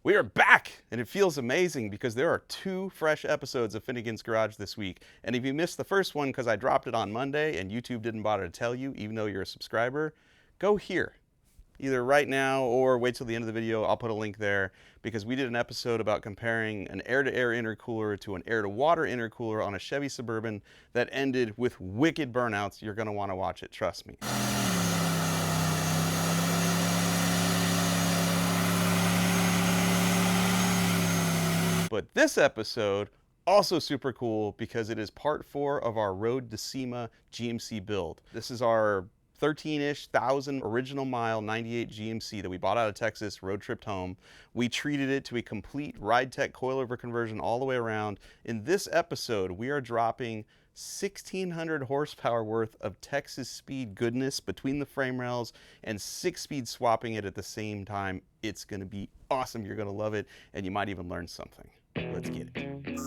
We are back, and it feels amazing because there are 2 fresh episodes of Finnegan's Garage this week. And if you missed the first one because I dropped it on Monday and YouTube didn't bother to tell you, even though you're a subscriber, go here. Either right now or wait till the end of the video. I'll put a link there because we did an episode about comparing an air-to-air intercooler to an air-to-water intercooler on a Chevy Suburban that ended with wicked burnouts. You're going to want to watch it, trust me. But this episode, also super cool because it is part 4 of our Road to SEMA GMC build. This is our 13-ish thousand original mile 98 GMC that we bought out of Texas, road tripped home. We treated it to a complete ride tech coilover conversion all the way around. In this episode, we are dropping 1,600 horsepower worth of Texas speed goodness between the frame rails and 6-speed swapping it at the same time. It's going to be awesome. You're going to love it, and you might even learn something. Let's get it.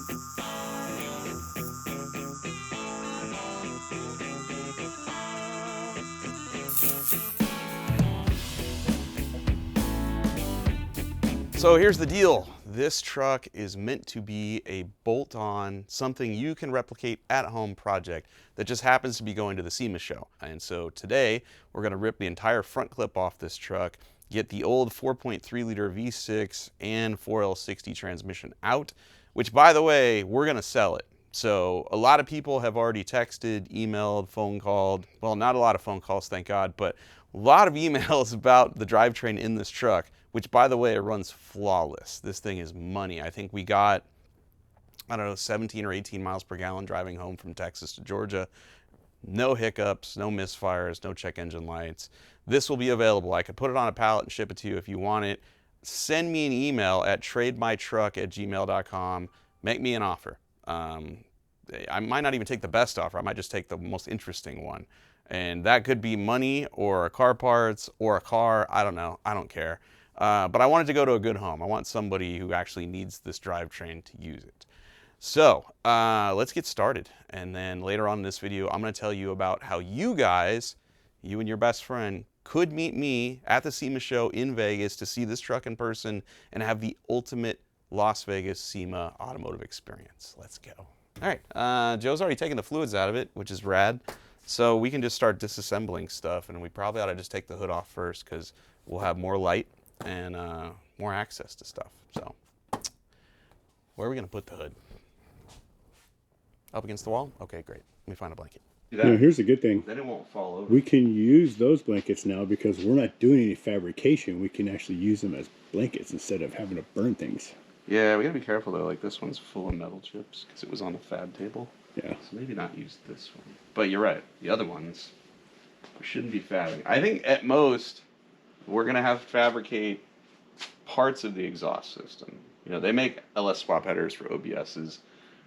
So here's the deal. This truck is meant to be a bolt-on, something you can replicate at home project that just happens to be going to the SEMA Show. And so today we're going to rip the entire front clip off this truck, get the old 4.3 liter V6 and 4L60 transmission out, which by the way, we're going to sell it. So a lot of people have already texted, emailed, phone called. Well, not a lot of phone calls, thank God, but a lot of emails about the drivetrain in this truck, which by the way, it runs flawless. This thing is money. I think we got, I don't know, 17 or 18 miles per gallon driving home from Texas to Georgia. No hiccups, no misfires, no check engine lights. This will be available. I could put it on a pallet and ship it to you if you want it. Send me an email at trademytruck@gmail.com. Make me an offer. I might not even take the best offer. I might just take the most interesting one. And that could be money or car parts or a car. I don't know. I don't care. But I want it to go to a good home. I want somebody who actually needs this drivetrain to use it. So let's get started. And then later on in this video, I'm going to tell you about how you guys, you and your best friend, could meet me at the SEMA Show in Vegas to see this truck in person and have the ultimate Las Vegas SEMA automotive experience. Let's go. All right, Joe's already taken the fluids out of it, which is rad. So we can just start disassembling stuff, and we probably ought to just take the hood off first because we'll have more light and more access to stuff. So where are we going to put the hood? Up against the wall? Okay, great. Let me find a blanket. Now, here's the good thing. Then it won't fall over. We can use those blankets now because we're not doing any fabrication. We can actually use them as blankets instead of having to burn things. Yeah, we gotta be careful though. Like this one's full of metal chips because it was on the fab table. Yeah. So maybe not use this one. But you're right. The other ones, we shouldn't be fabricating. I think at most, we're gonna have to fabricate parts of the exhaust system. You know, they make LS swap headers for OBSs,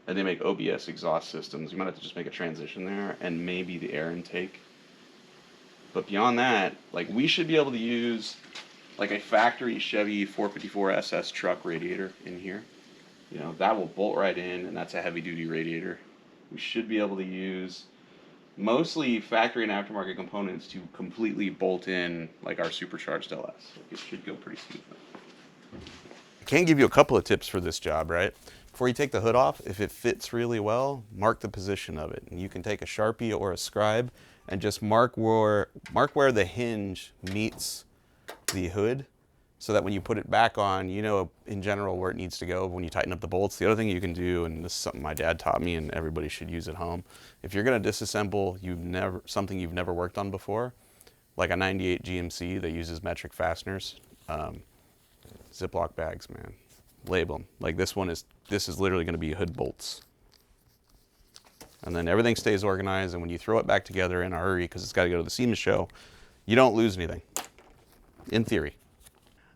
and they make OBS exhaust systems. You might have to just make a transition there, and maybe the air intake. But beyond that, like we should be able to use like a factory Chevy 454 SS truck radiator in here. You know, that will bolt right in, and that's a heavy duty radiator. We should be able to use mostly factory and aftermarket components to completely bolt in like our supercharged LS. Like it should go pretty smoothly. I can give you a couple of tips for this job, right? Before you take the hood off, if it fits really well, mark the position of it. And you can take a Sharpie or a scribe and just mark where the hinge meets the hood so that when you put it back on, you know in general where it needs to go when you tighten up the bolts. The other thing you can do, and this is something my dad taught me and everybody should use at home, if you're going to disassemble something you've never worked on before, like a 98 GMC that uses metric fasteners, Ziploc bags, man. Label them. Like this is literally going to be hood bolts. And then everything stays organized, and when you throw it back together in a hurry because it's got to go to the SEMA Show, you don't lose anything. In theory.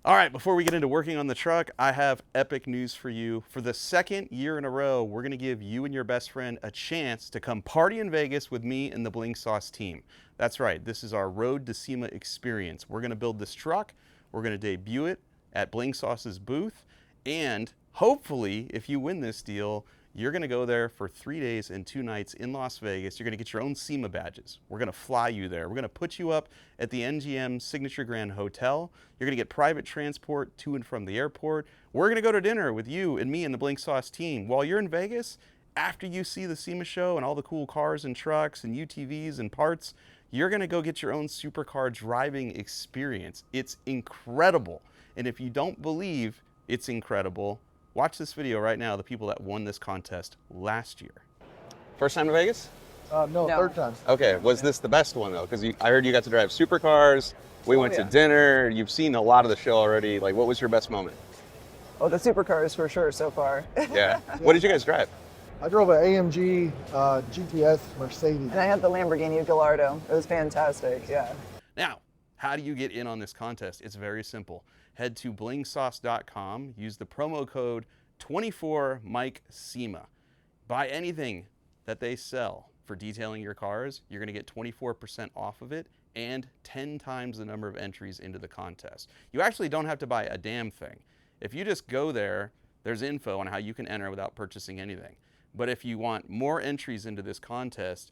All right, before we get into working on the truck, I have epic news for you. For the 2nd year in a row, we're going to give you and your best friend a chance to come party in Vegas with me and the Bling Sauce team. That's right, this is our Road to SEMA experience. We're going to build this truck, we're going to debut it at Bling Sauce's booth, and hopefully, if you win this deal, You're going to go there for 3 days and 2 nights in Las Vegas. You're going to get your own SEMA badges. We're going to fly you there. We're going to put you up at the NGM Signature Grand Hotel. You're going to get private transport to and from the airport. We're going to go to dinner with you and me and the Bling Sauce team. While you're in Vegas, after you see the SEMA show and all the cool cars and trucks and UTVs and parts, you're going to go get your own supercar driving experience. It's incredible. And if you don't believe it's incredible, watch this video right now, the people that won this contest last year. First time to Vegas? No, third time. Okay, was this the best one though? Because I heard you got to drive supercars, we went to dinner, you've seen a lot of the show already. Like, what was your best moment? Oh, the supercars for sure so far. Yeah. What did you guys drive? I drove an AMG GTS Mercedes. And I had the Lamborghini Gallardo. It was fantastic, yeah. Now, how do you get in on this contest? It's very simple. Head to blingsauce.com, use the promo code 24MikeSEMA. Buy anything that they sell for detailing your cars, you're gonna get 24% off of it and 10 times the number of entries into the contest. You actually don't have to buy a damn thing. If you just go there, there's info on how you can enter without purchasing anything. But if you want more entries into this contest,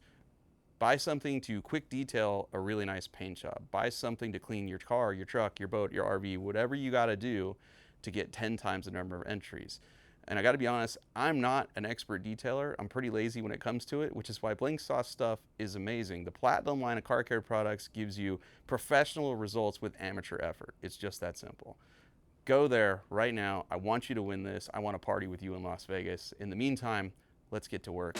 buy something to quick detail a really nice paint job. Buy something to clean your car, your truck, your boat, your RV, whatever you gotta do to get 10 times the number of entries. And I gotta be honest, I'm not an expert detailer. I'm pretty lazy when it comes to it, which is why Bling Sauce stuff is amazing. The Platinum line of car care products gives you professional results with amateur effort. It's just that simple. Go there right now. I want you to win this. I want to party with you in Las Vegas. In the meantime, let's get to work.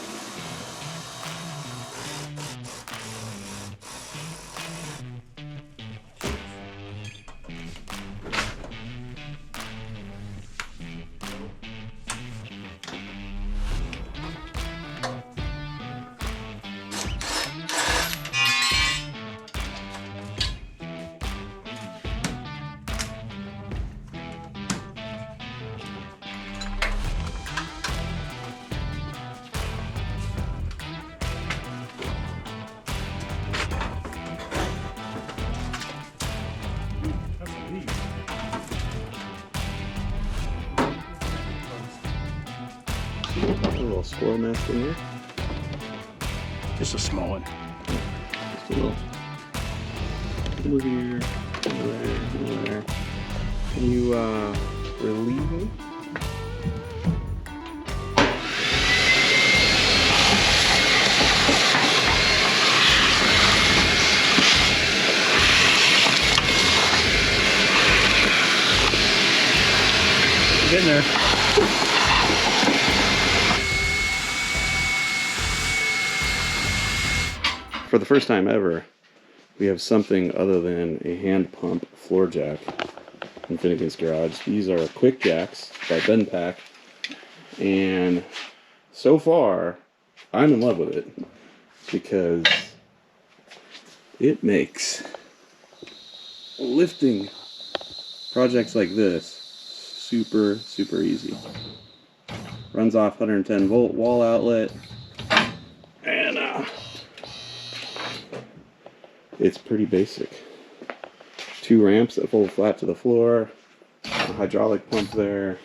A little Swirl Mask in here. Just a small one. Just a little here, over there. Can you relieve me? Getting there. For the first time ever, we have something other than a hand pump floor jack in Finnegan's garage. These are QuiPick Jacks by Benpack, and so far, I'm in love with it because it makes lifting projects like this super, super easy. Runs off 110 volt wall outlet, and it's pretty basic. 2 ramps that fold flat to the floor, a hydraulic pump there,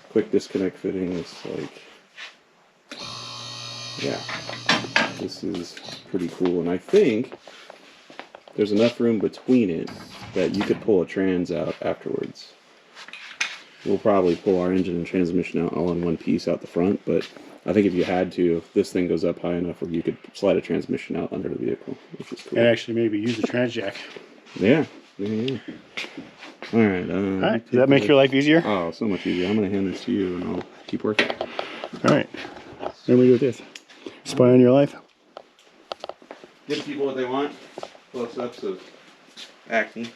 quick disconnect fittings. Like, yeah, this is pretty cool. And I think there's enough room between it that you could pull a trans out afterwards. We'll probably pull our engine and transmission out all in one piece out the front, but I think if you had to, this thing goes up high enough where you could slide a transmission out under the vehicle, which is cool. And actually maybe use a trans jack. Yeah. Yeah. All right. All right. Does that make your life easier? Oh, so much easier. I'm going to hand this to you and I'll keep working. All right. What do we do with this? Spy on your life? Give people what they want. Close-ups of acne,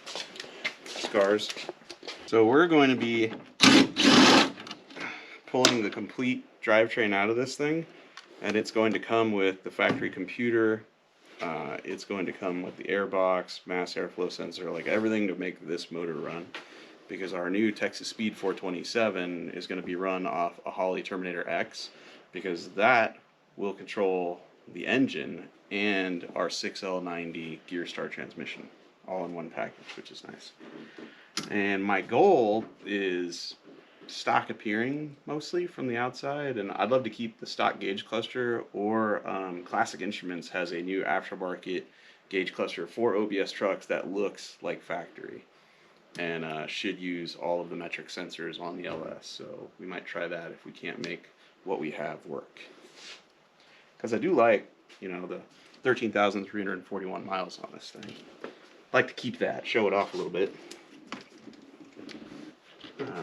scars. So we're going to be pulling the complete drivetrain out of this thing, and it's going to come with the factory computer. It's going to come with the airbox, mass airflow sensor, like everything to make this motor run, because our new Texas Speed 427 is going to be run off a Holley Terminator X, because that will control the engine and our 6L90 gear star transmission all in one package, which is nice. And my goal is stock appearing mostly from the outside, and I'd love to keep the stock gauge cluster, or Classic Instruments has a new aftermarket gauge cluster for OBS trucks that looks like factory and should use all of the metric sensors on the LS. So we might try that if we can't make what we have work. Because I do like, you know, the 13,341 miles on this thing. Like to keep that, show it off a little bit.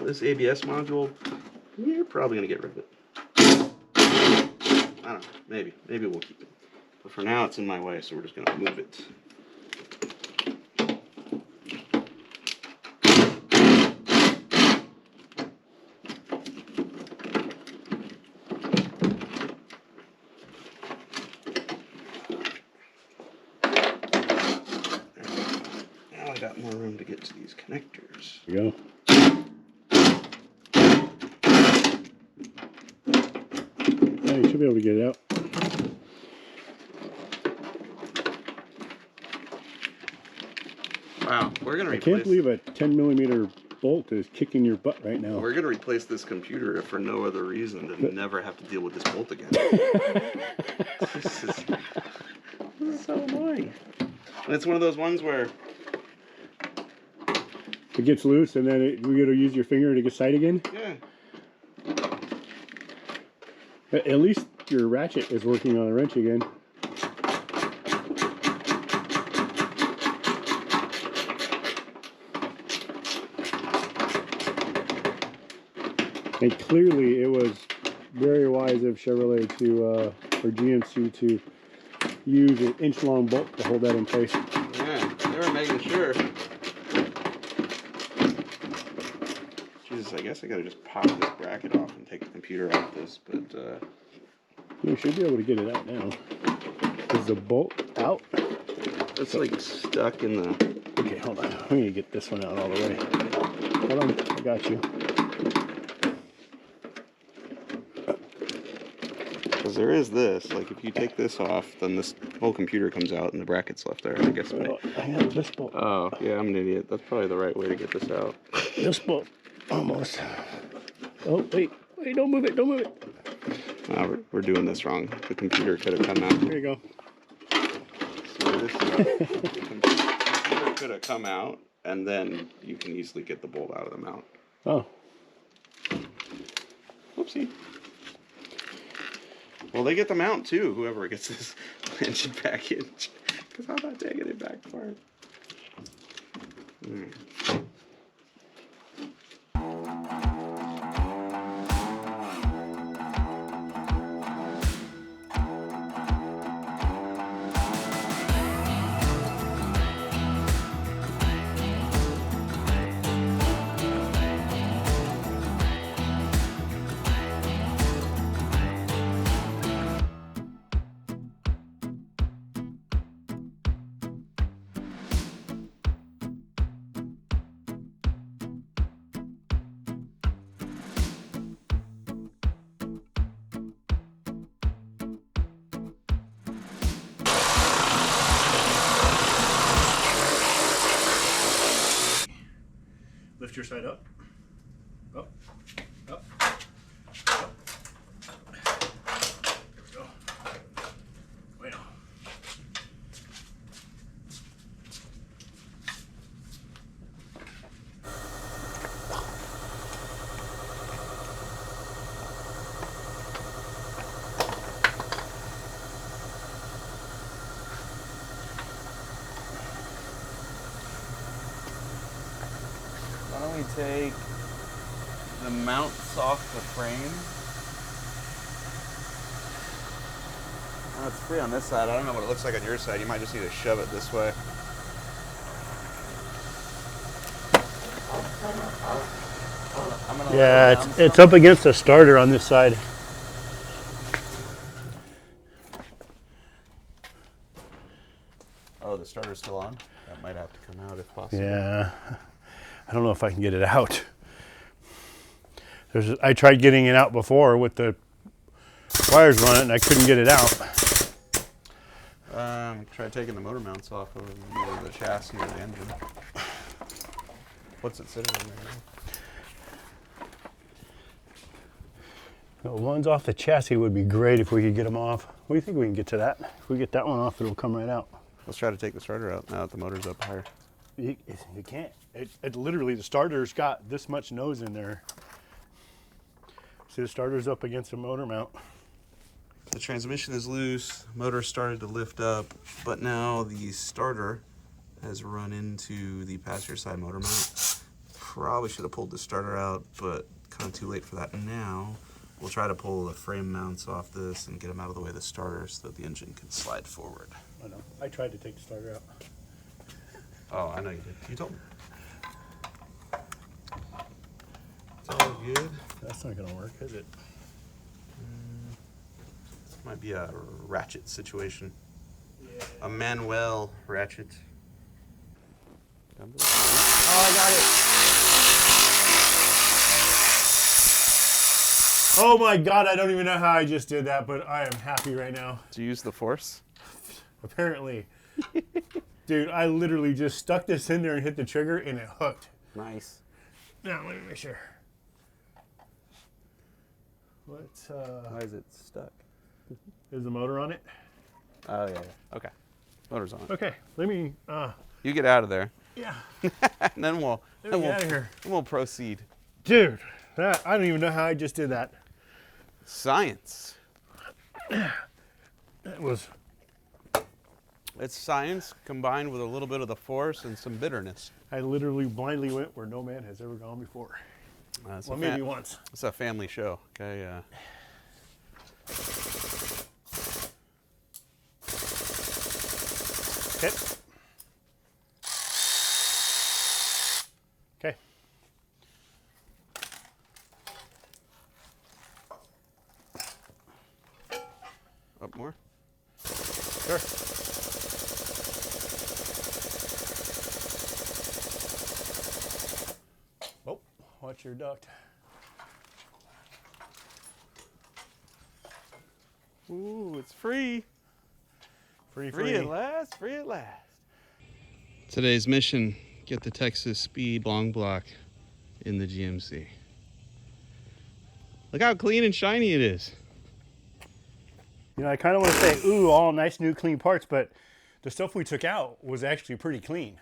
This ABS module, you're probably gonna get rid of it. I don't know, maybe we'll keep it. But for now, it's in my way, so we're just gonna move it. Now I got more room to get to these connectors. There you go. Yeah, you should be able to get it out. Wow, we're gonna I can't believe a 10mm bolt is kicking your butt right now. We're gonna replace this computer if for no other reason than never have to deal with this bolt again. This is so annoying. And it's one of those ones where It gets loose, and then we got to use your finger to get sight again. yeah. At least your ratchet is working on a wrench again. And clearly, it was very wise of Chevrolet to, or GMC to use an inch-long bolt to hold that in place. Yeah, they were making sure. Jesus, I guess I gotta just pop this bracket off and take the computer out of this, but You should be able to get it out now. Is the bolt out? it's like stuck in the... Okay, hold on. I'm gonna get this one out all the way. Hold on, I got you. Because there is this, like if you take this off, then this whole computer comes out and the bracket's left there, I guess. Oh, I got this bolt. Oh, yeah, I'm an idiot. That's probably the right way to get this out. This bolt. Almost. Oh, wait, don't move it, don't move it. We're doing this wrong. The computer could have come out. There you go. So this computer could have come out, and then you can easily get the bolt out of the mount. Oh. Whoopsie. Well, they get the mount too, whoever gets this engine package. Because I'm not taking it back apart. Lift your side up. Up. Up. Up. There we go. Wait on. Why don't we take the mounts off the frame? Oh, it's free on this side. I don't know what it looks like on your side. You might just need to shove it this way. Yeah, it's up against the starter on this side. Oh, the starter's still on? That might have to come out if possible. Yeah, I don't know if I can get it out. I tried getting it out before with the wires running, and I couldn't get it out. Try taking the motor mounts off of the chassis or the engine. What's it sitting in there? The ones off the chassis would be great if we could get them off. What do you think we can get to that? If we get that one off, it'll come right out. Let's try to take the starter out now that the motor's up higher. You can't. It literally, the starter's got this much nose in there. See, the starter's up against the motor mount. The transmission is loose, motor started to lift up, but now the starter has run into the passenger side motor mount. Probably should have pulled the starter out, but kind of too late for that now. We'll try to pull the frame mounts off this and get them out of the way of the starter so that the engine can slide forward. I know. I tried to take the starter out. Oh, I know you did. You told me. It's all good. That's not going to work, is it? Might be a ratchet situation. Yeah. A Manuel ratchet. Oh, I got it. Oh my God, I don't even know how I just did that, but I am happy right now. Did you use the force? Apparently. Dude, I literally just stuck this in there and hit the trigger and it hooked. Nice. Now, let me make sure. Let's, Why is it stuck? Is the motor on it? Oh, yeah. Okay. Motor's on. Okay, let me, You get out of there. yeah. And then we'll Get out of here. we'll proceed. Dude, that, I don't even know how I just did that. Science. That was, It's science combined with a little bit of the force and some bitterness. I literally blindly went where no man has ever gone before. Well, maybe once. It's a family show, okay? Okay. Okay. Up more? Sure. Oh, watch your duct. Ooh, it's free. Free. Free at last, free at last. Today's mission, get the Texas Speed long block in the GMC. Look how clean and shiny it is. You know, I kind of want to say, ooh, all nice new clean parts, but the stuff we took out was actually pretty clean.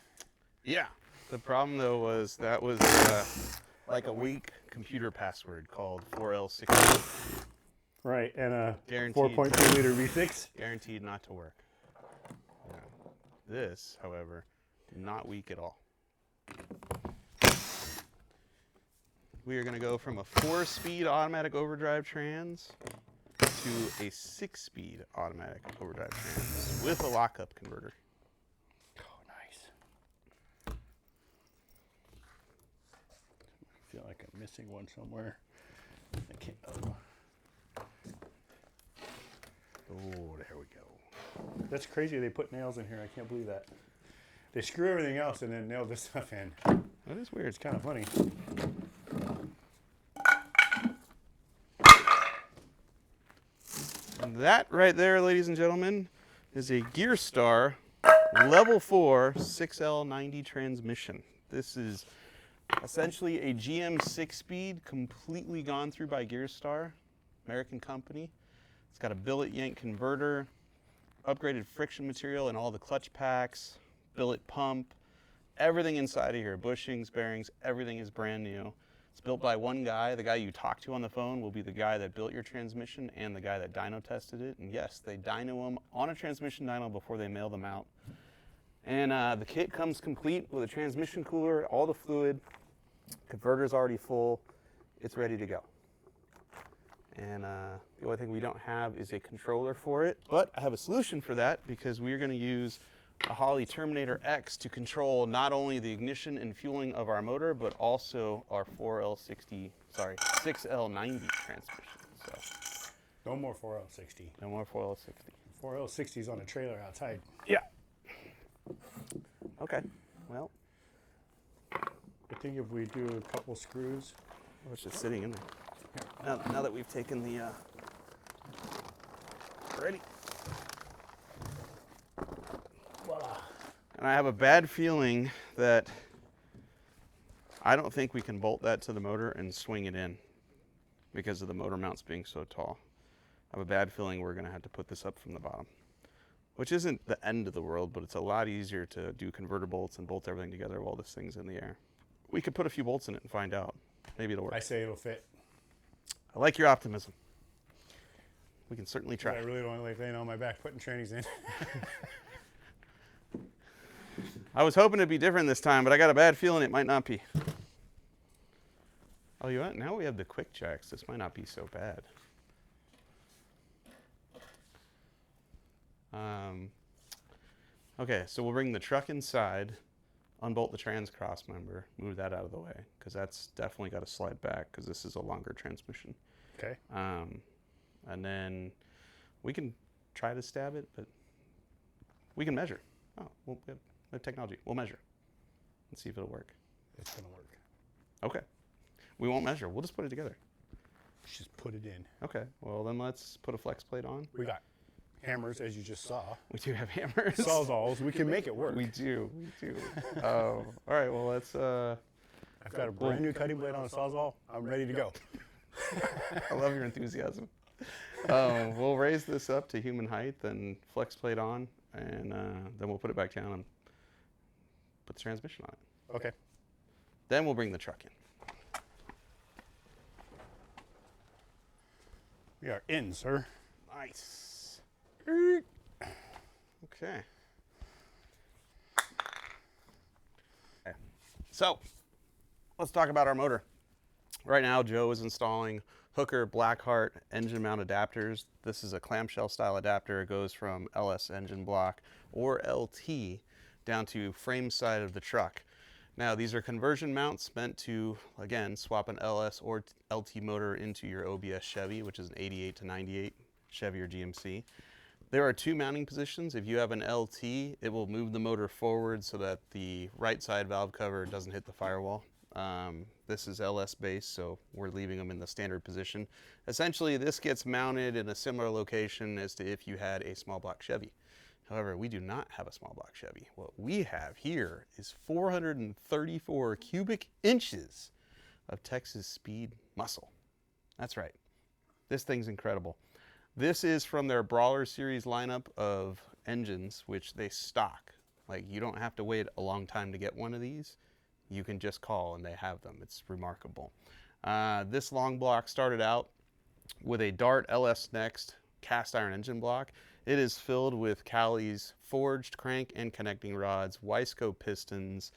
Yeah. The problem though was that was like a weak computer password called 4L60. Right, and a Guaranteed 4.2 liter V6. Guaranteed not to work. Yeah. This, however, not weak at all. We are going to go from a 4-speed automatic overdrive trans to a 6-speed automatic overdrive trans with a lockup converter. Oh, nice. I feel like I'm missing one somewhere. I can't. Oh, there we go. That's crazy they put nails in here. I can't believe that. They screw everything else and then nail this stuff in. That is weird. It's kind of funny. And that right there, ladies and gentlemen, is a Gear Star Level 4 6L90 transmission. This is essentially a GM 6-speed, completely gone through by Gear Star, American company. It's got a billet yank converter, upgraded friction material in all the clutch packs, billet pump, everything inside of here, bushings, bearings, everything is brand new. It's built by one guy. The guy you talk to on the phone will be the guy that built your transmission and the guy that dyno tested it. And yes, they dyno them on a transmission dyno before they mail them out. And the kit comes complete with a transmission cooler, all the fluid, converter's already full, it's ready to go. And the only thing we don't have is a controller for it, but I have a solution for that because we're going to use a Holley Terminator X to control not only the ignition and fueling of our motor, but also our 6L90 transmission. So No more 4L60. no more 4L60. 4L60 is on a trailer outside. Yeah. Okay. Well, I think if we do a couple screws. it's just sitting in there. Now that we've taken the ready. Voila. And I have a bad feeling that I don't think we can bolt that to the motor and swing it in. because of the motor mounts being so tall. I have a bad feeling we're going to have to put this up from the bottom, which isn't the end of the world, but it's a lot easier to do converter bolts and bolt everything together while this thing's in the air. We could put a few bolts in it and find out. Maybe it'll work. I say it'll fit. I like your optimism. We can certainly try. I really don't like laying on my back putting trannies in. I was hoping it'd be different this time, but I got a bad feeling it might not be. Oh, you know what? Now we have the QuiPick Jacks. This might not be so bad. Okay, so we'll bring the truck inside, unbolt the trans cross member, move that out of the way, because that's definitely got to slide back because this is a longer transmission. Okay. And then we can try to stab it, but we can measure. Oh, well, we have technology. We'll measure and see if it'll work. It's going to work. Okay. We won't measure. We'll just put it together. Just put it in. Okay. Well, then let's put a flex plate on. We got hammers, as you just saw. We do have hammers. Sawzalls. We can make it work. We do. We do. Oh, all right. Well, let's. I've got a brand new cutting blade on a Sawzall. I'm ready to go. I love your enthusiasm. We'll raise this up to human height, then flex plate on, and then we'll put it back down and put the transmission on it. Okay. Then we'll bring the truck in. We are in, sir. Nice. Okay. So, let's talk about our motor. Right now, Joe is installing Hooker Blackheart engine mount adapters. This is a clamshell style adapter. It goes from LS engine block or LT down to frame side of the truck. Now, these are conversion mounts meant to, again, swap an LS or LT motor into your OBS Chevy, which is an 88 to 98 Chevy or GMC. There are two mounting positions. If you have an LT, it will move the motor forward so that the right side valve cover doesn't hit the firewall. This is LS based, so we're leaving them in the standard position. Essentially, this gets mounted in a similar location as to if you had a small block Chevy. However, we do not have a small block Chevy. What we have here is 434 cubic inches of Texas speed muscle. That's right. This thing's incredible. This is from their Brawler series lineup of engines, which they stock. Like, you don't have to wait a long time to get one of these. You can just call and they have them. It's remarkable. This long block started out with a Dart LS Next cast iron engine block. It is filled with Cali's forged crank and connecting rods, Wiseco pistons,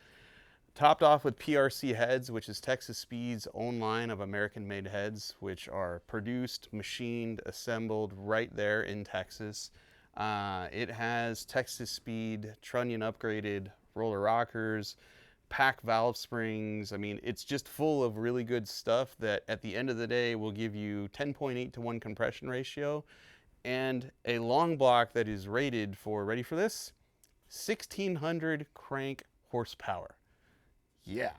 topped off with PRC heads, which is Texas Speed's own line of American-made heads, which are produced, machined, assembled right there in Texas. It has Texas Speed trunnion upgraded roller rockers, pack valve springs. I mean, it's just full of really good stuff that at the end of the day will give you 10.8 to 1 compression ratio and a long block that is rated for, ready for this, 1,600 crank horsepower. Yeah.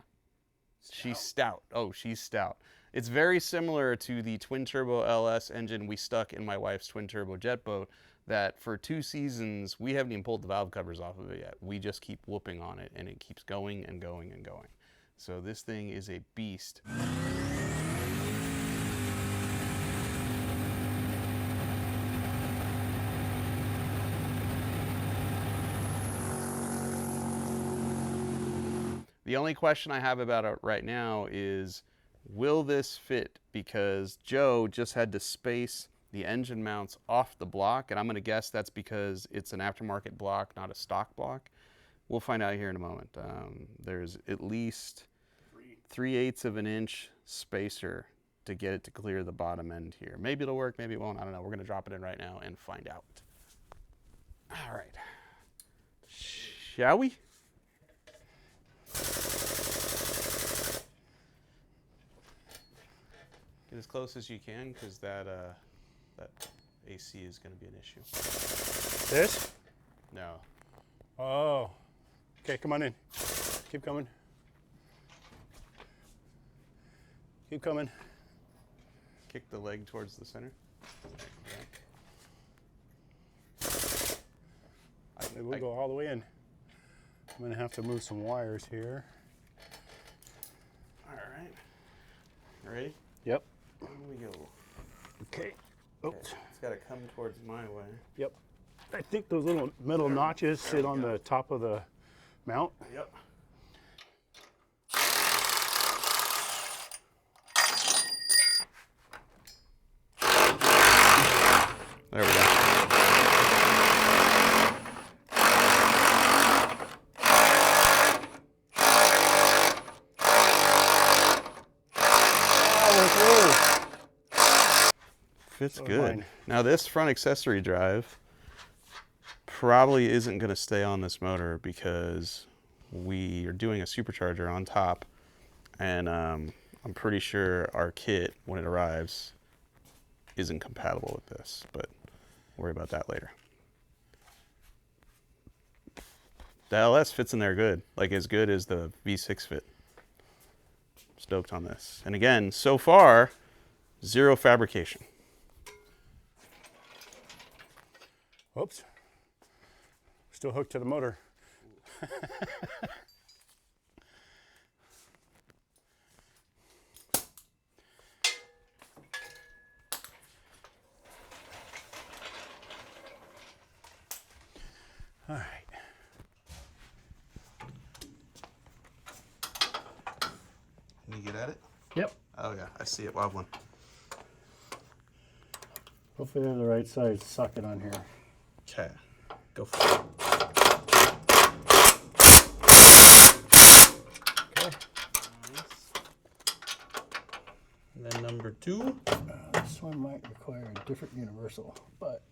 She's stout. Oh, she's stout. It's very similar to the twin turbo LS engine we stuck in my wife's twin turbo jet boat that for 2 seasons, we haven't even pulled the valve covers off of it yet. We just keep whooping on it and it keeps going and going and going. So this thing is a beast. The only question I have about it right now is, will this fit? Because Joe just had to space the engine mounts off the block, and I'm gonna guess that's because it's an aftermarket block, not a stock block. We'll find out here in a moment. There's at least 3/8 of an inch spacer to get it to clear the bottom end here. Maybe it'll work, maybe it won't, I don't know. We're gonna drop it in right now and find out. All right, shall we? Get as close as you can, because that AC is going to be an issue. This? No. Oh. Okay, come on in. Keep coming. Keep coming. Kick the leg towards the center. We'll go all the way in. I'm going to have to move some wires here. All right. Ready? Yep. Here we go. Okay, it's got to come towards my way. Yep. I think those little metal notches sit on the top of the mount. Yep. There we go. Fits good. Now this front accessory drive probably isn't going to stay on this motor because we are doing a supercharger on top, and I'm pretty sure our kit, when it arrives, isn't compatible with this, but we'll worry about that later. The LS fits in there good, like as good as the V6 fit. Stoked on this. And again, so far, zero fabrication. Whoops. Still hooked to the motor. All right. Can you get at it? Yep. Oh yeah, I see it wobbling. Hopefully they're the right size socket on here. Okay, go for it. Okay. Nice. And then number 2. This one might require a different universal, but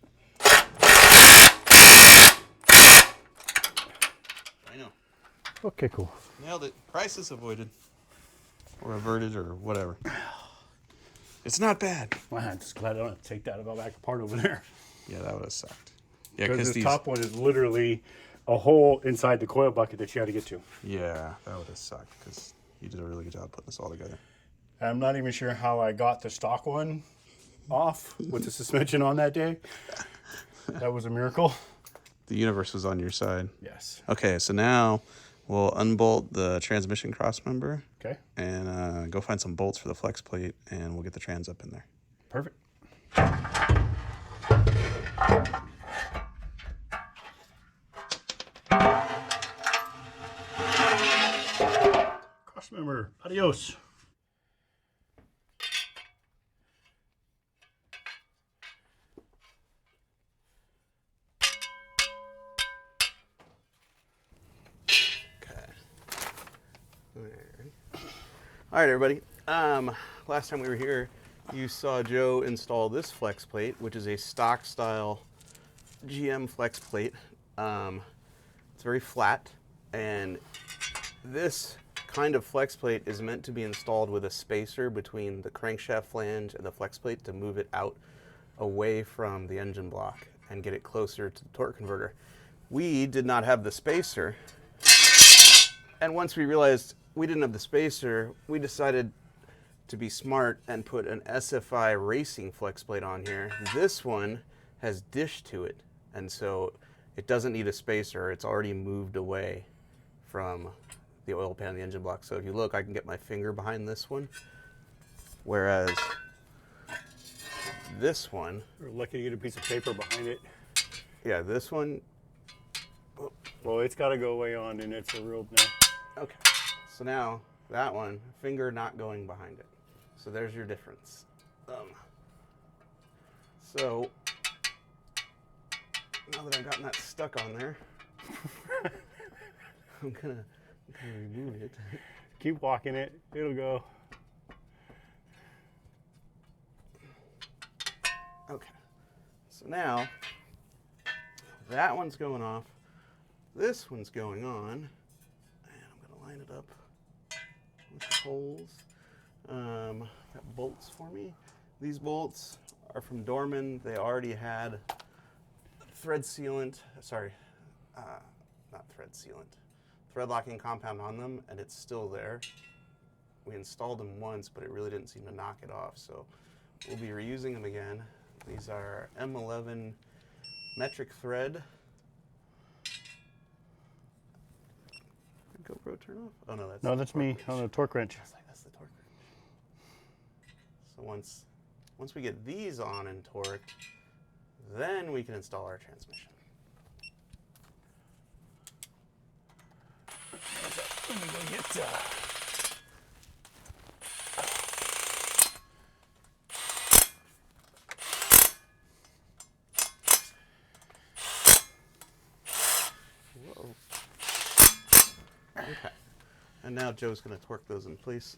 I know. okay, cool. Nailed it. Crisis avoided. Or averted or whatever. It's not bad. Well, I'm just glad I don't have to take that about back apart over there. Yeah, that would have sucked. Yeah, Because this these, top one is literally a hole inside the coil bucket that you had to get to. yeah, that would have sucked because you did a really good job putting this all together. I'm not even sure how I got the stock one off with the suspension on that day. That was a miracle. The universe was on your side. Yes. Okay, so now we'll unbolt the transmission cross member. Okay. And go find some bolts for the flex plate, and we'll get the trans up in there. Perfect. Cross member. Adios. All right, everybody. Last time we were here, you saw Joe install this flex plate, which is a stock style GM flex plate. It's very flat, and this kind of flex plate is meant to be installed with a spacer between the crankshaft flange and the flex plate to move it out away from the engine block and get it closer to the torque converter. We did not have the spacer, and once we realized we didn't have the spacer, we decided to be smart and put an SFI racing flex plate on here. This one has dish to it, and so it doesn't need a spacer. It's already moved away from the oil pan and the engine block. So if you look, I can get my finger behind this one, whereas this one, We're lucky to get a piece of paper behind it. yeah, this one, Well, it's got to go way on, and it's a real no. okay. So now that one, finger not going behind it. So there's your difference. So now that I've gotten that stuck on there, I'm gonna remove it. Keep walking it. It'll go. Okay. So now that one's going off. This one's going on, and I'm gonna line it up with the holes. Got bolts for me. These bolts are from Dorman. They already had thread sealant, not thread sealant, thread locking compound on them, and it's still there. We installed them once, but it really didn't seem to knock it off, so we'll be reusing them again. These are M11 metric thread. Did GoPro turn off? Oh no, that's Me on the torque wrench. That's the torque wrench. So once Once we get these on and torqued, then we can install our transmission. Let me go get Whoa. Okay. And now Joe's going to torque those in place.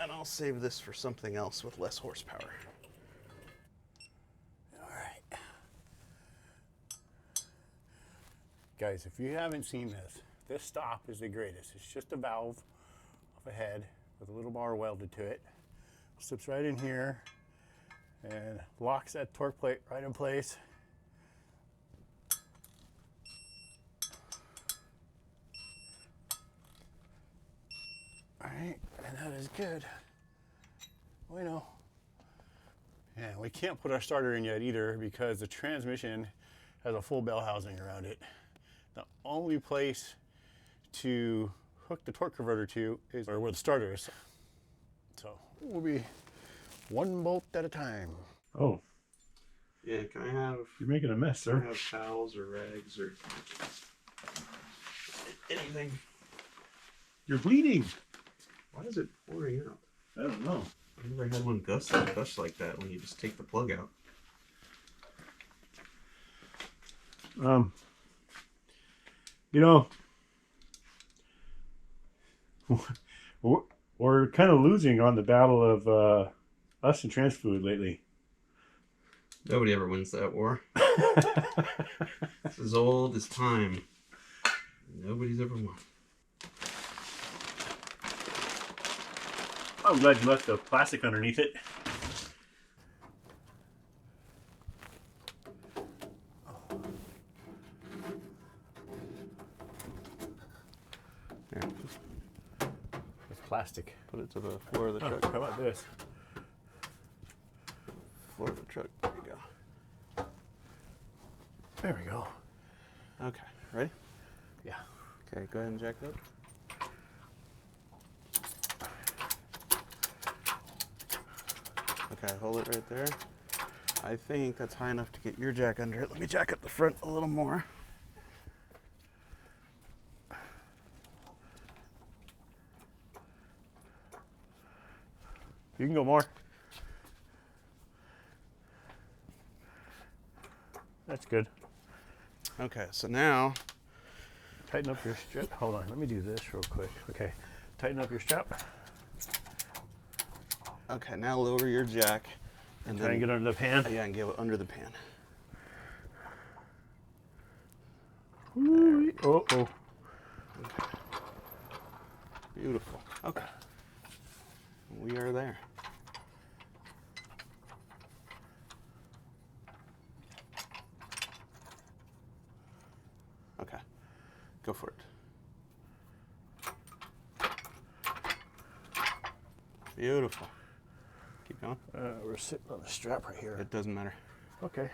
And I'll save this for something else with less horsepower. All right. Guys, if you haven't seen this stop is the greatest. It's just a valve off a head with a little bar welded to it. Slips right in here and locks that torque plate right in place. All right, and that is good. We know. Yeah, we can't put our starter in yet either because the transmission has a full bell housing around it. The only place to hook the torque converter to is where the starter is. So we'll be one bolt at a time. Oh, Yeah, can I have, you're making a mess, sir. towels or rags or anything? You're bleeding. Why is it pouring out? I don't know. I've never had one gush like that when you just take the plug out. You know, we're kind of losing on the battle of us and trans food lately. Nobody ever wins that war. It's as old as time. Nobody's ever won. I'm glad you left the plastic underneath it. Here, just It's plastic. put it to the floor of the truck. How about this? Floor of the truck. There you go. There we go. Okay, ready? Yeah. Okay, go ahead and jack it up. Okay, hold it right there. I think that's high enough to get your jack under it. Let me jack up the front a little more. You can go more. That's good. Okay, so now, Tighten up your strap. Hold on, let me do this real quick. Okay, tighten up your strap. okay, now lower your jack. And Try and get under the pan. yeah, and get under the pan. Ooh, oh. Beautiful. Okay. We are there. Okay. Go for it. Beautiful. Keep going. We're sitting on the strap right here. It doesn't matter. Okay.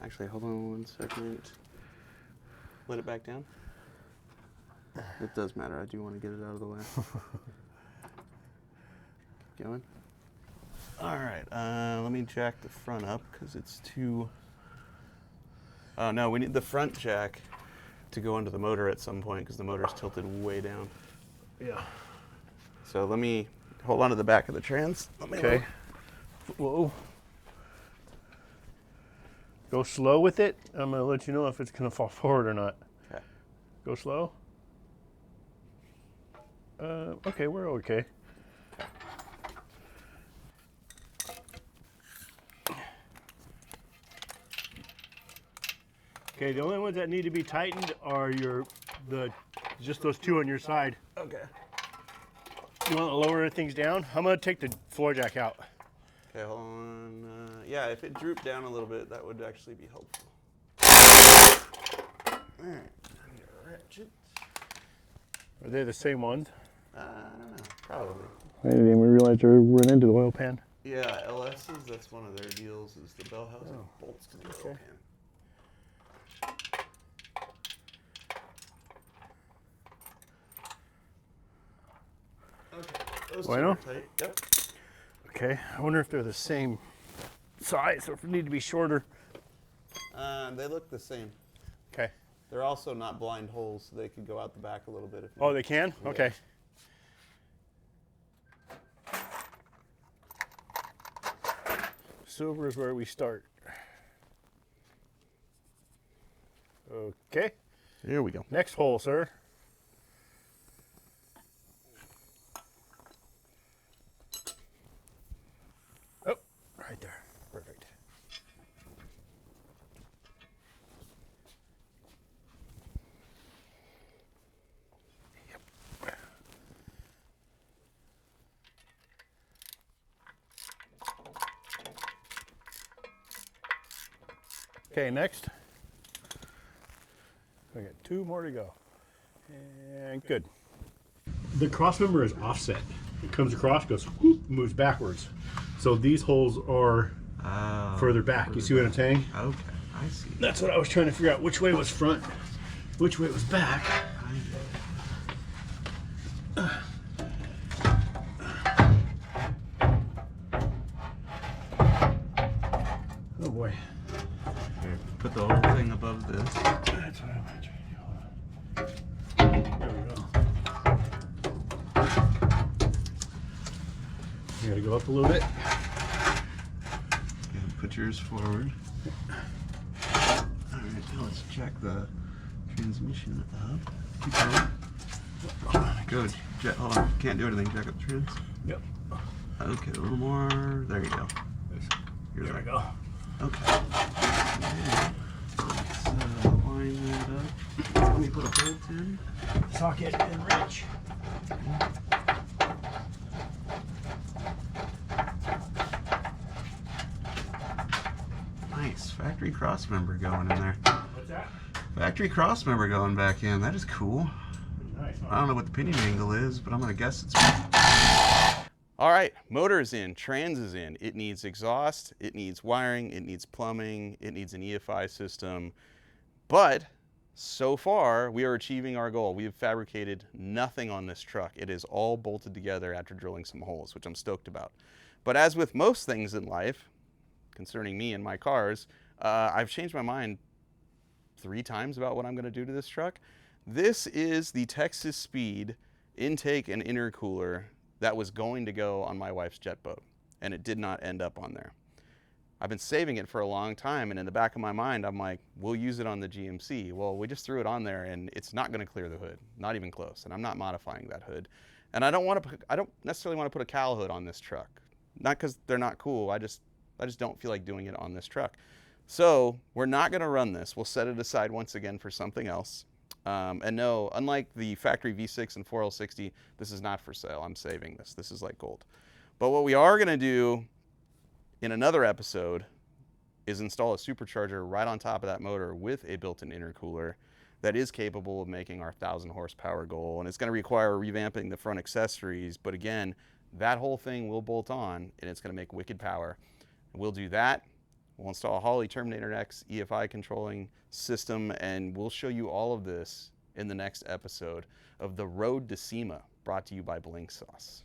Actually, hold on 1 second. Let it back down. It does matter. I do want to get it out of the way. Keep going. All right. Let me jack the front up because it's too. Oh no, we need the front jack to go under the motor at some point because the motor's tilted way down. Yeah. So let me hold on to the back of the trans. Okay. Whoa. Go slow with it. I'm gonna let you know if it's gonna fall forward or not. Okay. Go slow. Okay, we're okay. Okay, the only ones that need to be tightened are just those two on your side. Okay. You want to lower things down? I'm gonna take the floor jack out. Okay, hold on. Yeah, if it drooped down a little bit, that would actually be helpful. All right. Ratchet. Are they the same ones? I don't know. Probably. I didn't even realize they were running into the oil pan. Yeah, LS's, that's one of their deals, is the bell housing bolts to the oil pan. Okay. Those two Bueno? are tight. Yep. Okay, I wonder if they're the same size or if they need to be shorter. They look the same. Okay. They're also not blind holes, so they could go out the back a little bit. If you Oh, they can? Yeah. Okay. Silver is where we start. Okay. Here we go. Next hole, sir. Oh, right there. Perfect. Yep. Okay, next. I got 2 more to go. And good. The cross member is offset. It comes across, goes whoop, moves backwards. So these holes are further back. You see what I'm saying? Okay, I see. That's what I was trying to figure out. Which way was front, which way was back. Oh boy. Here, put the whole thing above this. That's what I'm trying to do. There we go. You gotta go up a little bit. And put yours forward. All right, now let's check the transmission up. Keep going. Good. Hold on. Can't do anything. Check up the trans. Yep. Okay, a little more. There you go. There we go. Okay. Let's line that up. Let me put a bolt in. Socket and wrench. Nice. Factory cross member going in there. What's that? Factory cross member going back in. That is cool. Nice. I don't know what the pinion angle is, but I'm going to guess it's... All right, motor is in, trans is in. It needs exhaust, it needs wiring, it needs plumbing, it needs an EFI system. But so far, we are achieving our goal. We have fabricated nothing on this truck. It is all bolted together after drilling some holes, which I'm stoked about. But as with most things in life, concerning me and my cars, I've changed my mind 3 times about what I'm going to do to this truck. This is the Texas Speed intake and intercooler that was going to go on my wife's jet boat, and it did not end up on there. I've been saving it for a long time, and in the back of my mind, I'm like, we'll use it on the GMC. Well, we just threw it on there, and it's not going to clear the hood, not even close, and I'm not modifying that hood. And I don't necessarily want to put a cowl hood on this truck, not because they're not cool. I just don't feel like doing it on this truck. So we're not going to run this. We'll set it aside once again for something else. And no, unlike the factory V6 and 4L60, this is not for sale. I'm saving this. This is like gold. But what we are going to do in another episode is install a supercharger right on top of that motor with a built-in intercooler that is capable of making our 1,000 horsepower goal. And it's going to require revamping the front accessories. But again, that whole thing will bolt on, and it's going to make wicked power. And we'll do that. We'll install a Holley Terminator X EFI controlling system, and we'll show you all of this in the next episode of The Road to SEMA, brought to you by Bling Sauce.